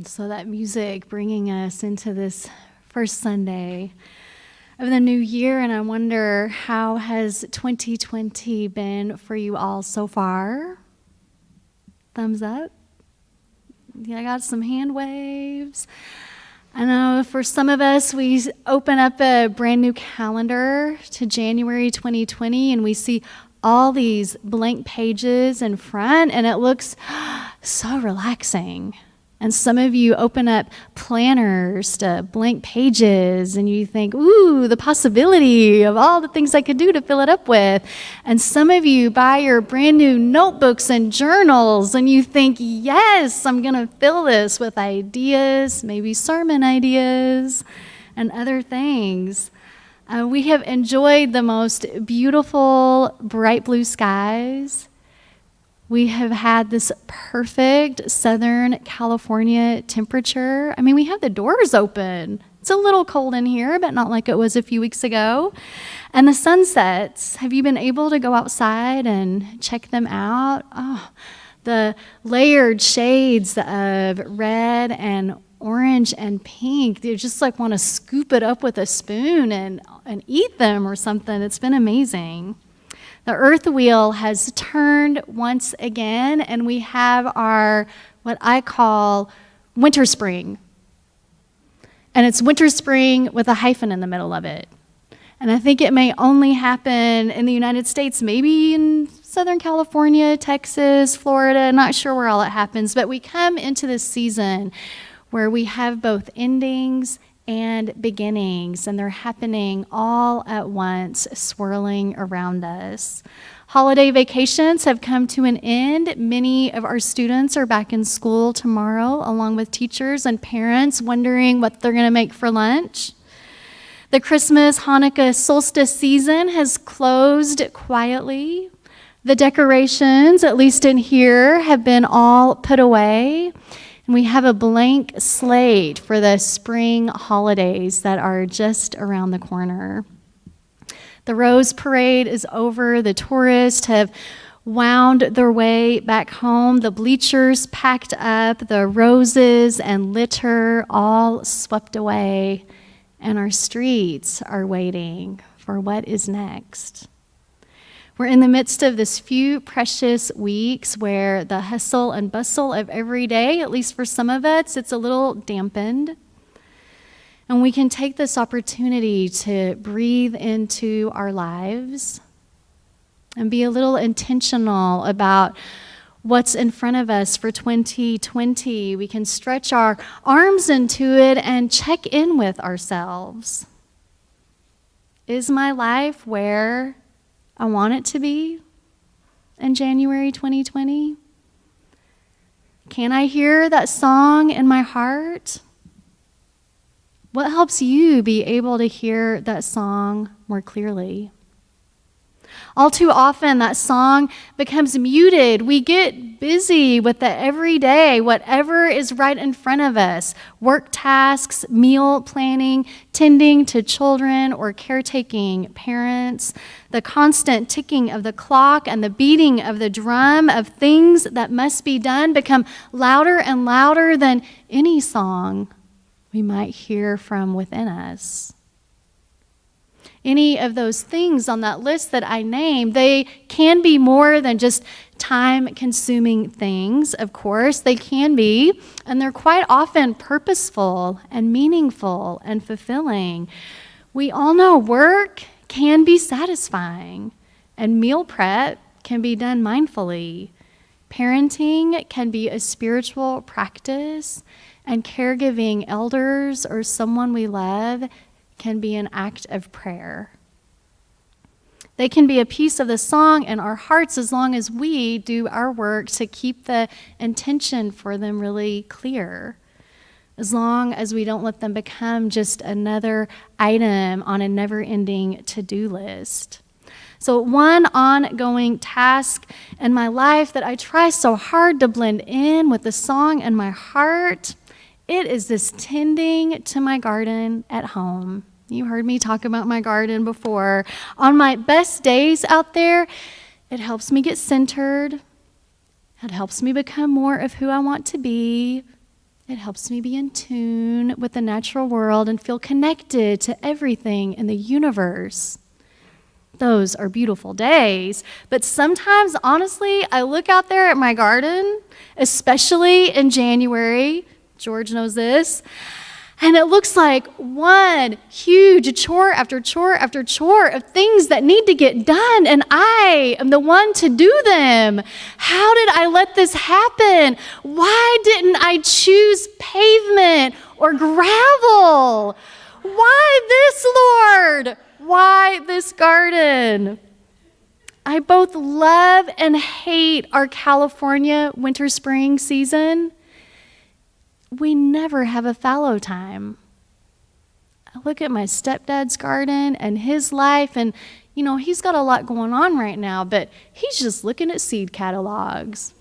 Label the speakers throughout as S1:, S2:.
S1: So that music bringing us into this first Sunday of the new year, and I wonder, how has 2020 been for you all so far? Thumbs up. Yeah, I got some hand waves. I know for some of us, we open up a brand new calendar to January 2020, and we see all these blank pages in front, and it looks so relaxing. And some of you open up planners to blank pages, and you think, ooh, the possibility of all the things I could do to fill it up with. And some of you buy your brand new notebooks and journals, and you think, yes, I'm going to fill this with ideas, maybe sermon ideas, and other things. We have enjoyed the most beautiful, bright blue skies. We have had this perfect Southern California temperature. I mean, we have the doors open. It's a little cold in here, but not like it was a few weeks ago. And the sunsets, have you been able to go outside and check them out? Oh, the layered shades of red and orange and pink. You just like want to scoop it up with a spoon and eat them or something. It's been amazing. The earth wheel has turned once again, and we have our, what I call, winter spring. And it's winter spring with a hyphen in the middle of it. And I think it may only happen in the United States, maybe in Southern California, Texas, Florida, not sure where all it happens, but we come into this season where we have both endings and beginnings, and they're happening all at once, swirling around us. Holiday vacations have come to an end. Many of our students are back in school tomorrow, along with teachers and parents wondering what they're going to make for lunch. The Christmas, Hanukkah, solstice season has closed quietly. The decorations, at least in here, have been all put away. And we have a blank slate for the spring holidays that are just around the corner. The Rose Parade is over. The tourists have wound their way back home. The bleachers packed up, the roses and litter all swept away, and our streets are waiting for what is next. We're in the midst of this few precious weeks where the hustle and bustle of every day, at least for some of us, it's a little dampened. And we can take this opportunity to breathe into our lives and be a little intentional about what's in front of us for 2020. We can stretch our arms into it and check in with ourselves. Is my life where I want it to be in January 2020? Can I hear that song in my heart? What helps you be able to hear that song more clearly? All too often, that song becomes muted. We get busy with the everyday, whatever is right in front of us. Work tasks, meal planning, tending to children or caretaking parents. The constant ticking of the clock and the beating of the drum of things that must be done become louder and louder than any song we might hear from within us. Any of those things on that list that I named, they can be more than just time-consuming things, of course. They can be, and they're quite often purposeful and meaningful and fulfilling. We all know work can be satisfying, and meal prep can be done mindfully. Parenting can be a spiritual practice, and caregiving elders or someone we love can be an act of prayer. They can be a piece of the song in our hearts as long as we do our work to keep the intention for them really clear, as long as we don't let them become just another item on a never-ending to-do list. So one ongoing task in my life that I try so hard to blend in with the song in my heart, it is this tending to my garden at home. You heard me talk about my garden before. On my best days out there, it helps me get centered. It helps me become more of who I want to be. It helps me be in tune with the natural world and feel connected to everything in the universe. Those are beautiful days. But sometimes, honestly, I look out there at my garden, especially in January. George knows this. And it looks like one huge chore after chore after chore of things that need to get done, and I am the one to do them. How did I let this happen? Why didn't I choose pavement or gravel? Why this, Lord? Why this garden? I both love and hate our California winter-spring season. We never have a fallow time. I look at my stepdad's garden and his life, and he's got a lot going on right now, but he's just looking at seed catalogs.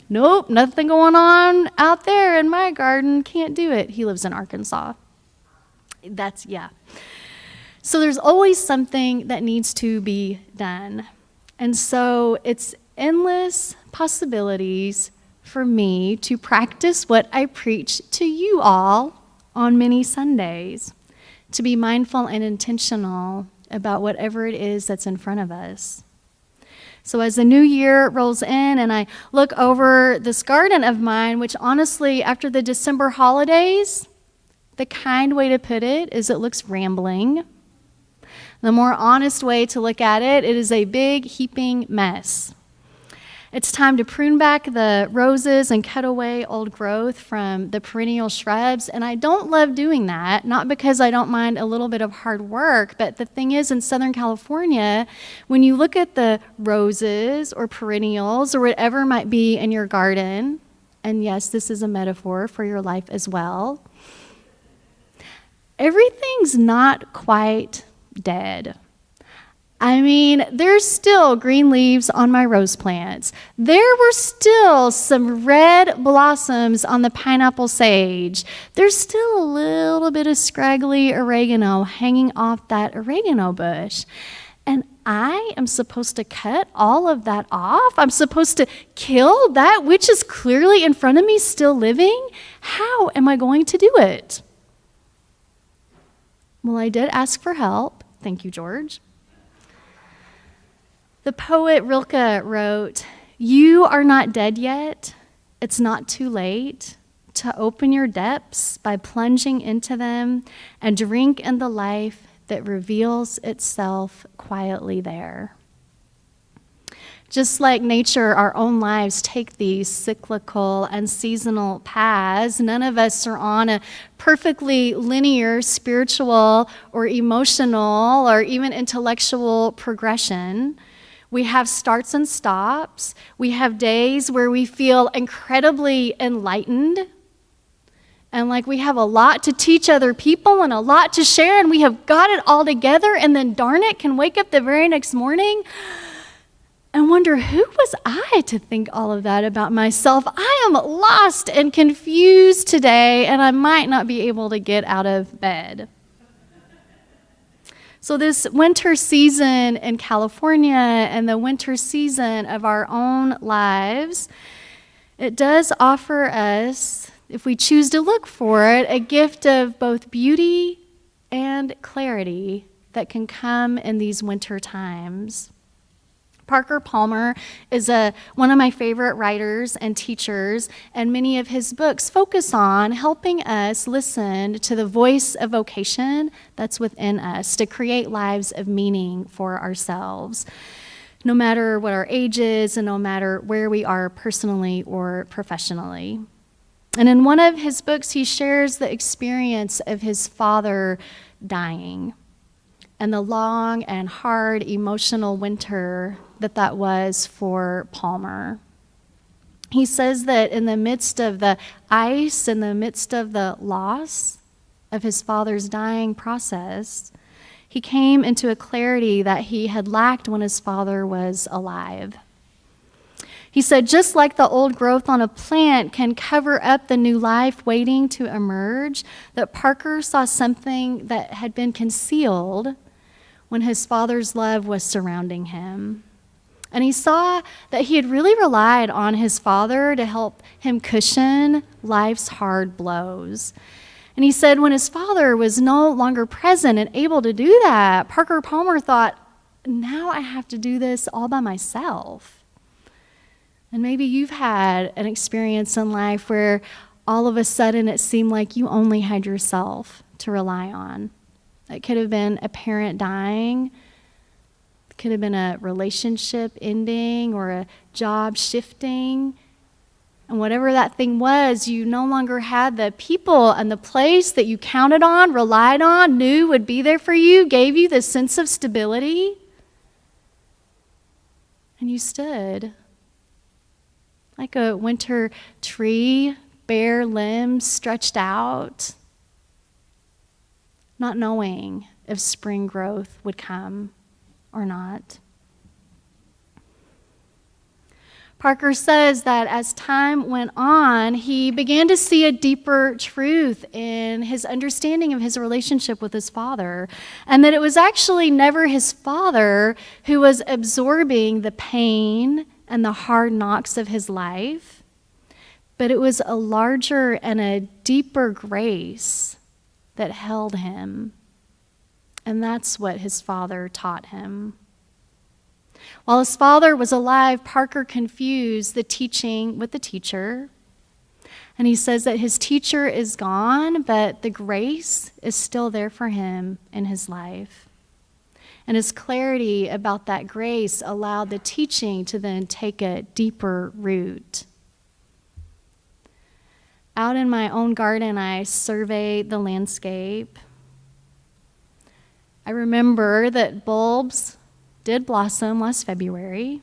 S1: Nope, nothing going on out there in my garden. Can't do it. He lives in Arkansas. So there's always something that needs to be done. And so it's endless possibilities for me to practice what I preach to you all on many Sundays, to be mindful and intentional about whatever it is that's in front of us. So as the new year rolls in and I look over this garden of mine, which honestly, after the December holidays, the kind way to put it is it looks rambling. The more honest way to look at it, it is a big heaping mess. It's time to prune back the roses and cut away old growth from the perennial shrubs. And I don't love doing that, not because I don't mind a little bit of hard work, but the thing is, in Southern California, when you look at the roses or perennials or whatever might be in your garden, and yes, this is a metaphor for your life as well, everything's not quite dead. I mean, there's still green leaves on my rose plants. There were still some red blossoms on the pineapple sage. There's still a little bit of scraggly oregano hanging off that oregano bush. And I am supposed to cut all of that off? I'm supposed to kill that which is clearly in front of me still living? How am I going to do it? Well, I did ask for help. Thank you, George. The poet Rilke wrote, "You are not dead yet. It's not too late to open your depths by plunging into them and drink in the life that reveals itself quietly there." Just like nature, our own lives take these cyclical and seasonal paths. None of us are on a perfectly linear spiritual or emotional or even intellectual progression. We have starts and stops. We have days where we feel incredibly enlightened and like we have a lot to teach other people and a lot to share and we have got it all together, and then darn it, can wake up the very next morning and wonder, who was I to think all of that about myself? I am lost and confused today, and I might not be able to get out of bed. So this winter season in California and the winter season of our own lives, it does offer us, if we choose to look for it, a gift of both beauty and clarity that can come in these winter times. Parker Palmer is one of my favorite writers and teachers, and many of his books focus on helping us listen to the voice of vocation that's within us to create lives of meaning for ourselves, no matter what our age is and no matter where we are personally or professionally. And in one of his books, he shares the experience of his father dying and the long and hard emotional winter that was for Palmer. He says that in the midst of the ice, in the midst of the loss of his father's dying process, he came into a clarity that he had lacked when his father was alive. He said, just like the old growth on a plant can cover up the new life waiting to emerge, that Parker saw something that had been concealed when his father's love was surrounding him. And he saw that he had really relied on his father to help him cushion life's hard blows. And he said when his father was no longer present and able to do that, Parker Palmer thought, now I have to do this all by myself. And maybe you've had an experience in life where all of a sudden it seemed like you only had yourself to rely on. It could have been a parent dying. It could have been a relationship ending or a job shifting. And whatever that thing was, you no longer had the people and the place that you counted on, relied on, knew would be there for you, gave you this sense of stability. And you stood like a winter tree, bare limbs stretched out, not knowing if spring growth would come or not. Parker says that as time went on, he began to see a deeper truth in his understanding of his relationship with his father, and that it was actually never his father who was absorbing the pain and the hard knocks of his life, but it was a larger and a deeper grace that held him, and that's what his father taught him. While his father was alive, Parker confused the teaching with the teacher. And he says that his teacher is gone, but the grace is still there for him in his life. And his clarity about that grace allowed the teaching to then take a deeper root. Out in my own garden, I surveyed the landscape. I remember that bulbs did blossom last February.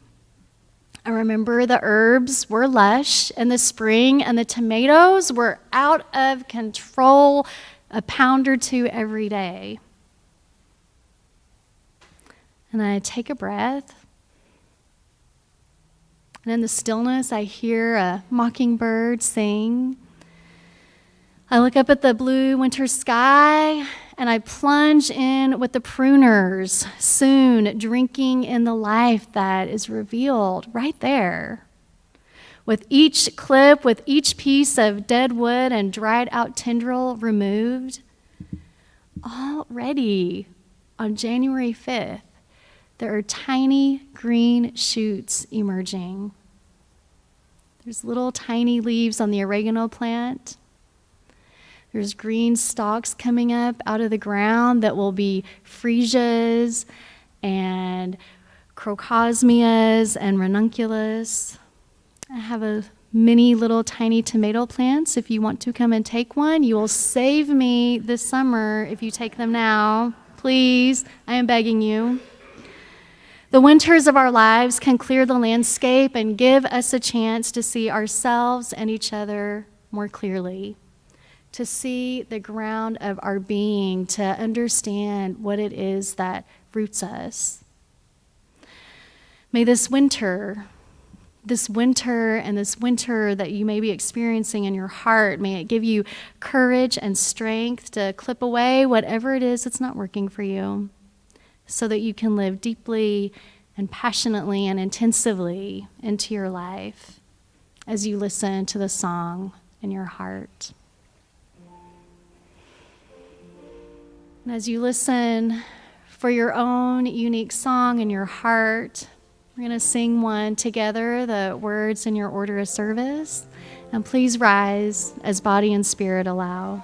S1: I remember the herbs were lush in the spring and the tomatoes were out of control, a pound or two every day. And I take a breath, and in the stillness I hear a mockingbird sing. I look up at the blue winter sky, and I plunge in with the pruners, soon drinking in the life that is revealed right there. With each clip, with each piece of dead wood and dried out tendril removed, already on January 5th, there are tiny green shoots emerging. There's little tiny leaves on the oregano plant. There's green stalks coming up out of the ground that will be freesias and crocosmias and ranunculus. I have a mini little tiny tomato plants. If you want to come and take one, you will save me this summer if you take them now. Please, I am begging you. The winters of our lives can clear the landscape and give us a chance to see ourselves and each other more clearly, to see the ground of our being, to understand what it is that roots us. May this winter and this winter that you may be experiencing in your heart, may it give you courage and strength to clip away whatever it is that's not working for you, so that you can live deeply and passionately and intensively into your life as you listen to the song in your heart. And as you listen for your own unique song in your heart, we're going to sing one together, the words in your order of service. And please rise as body and spirit allow.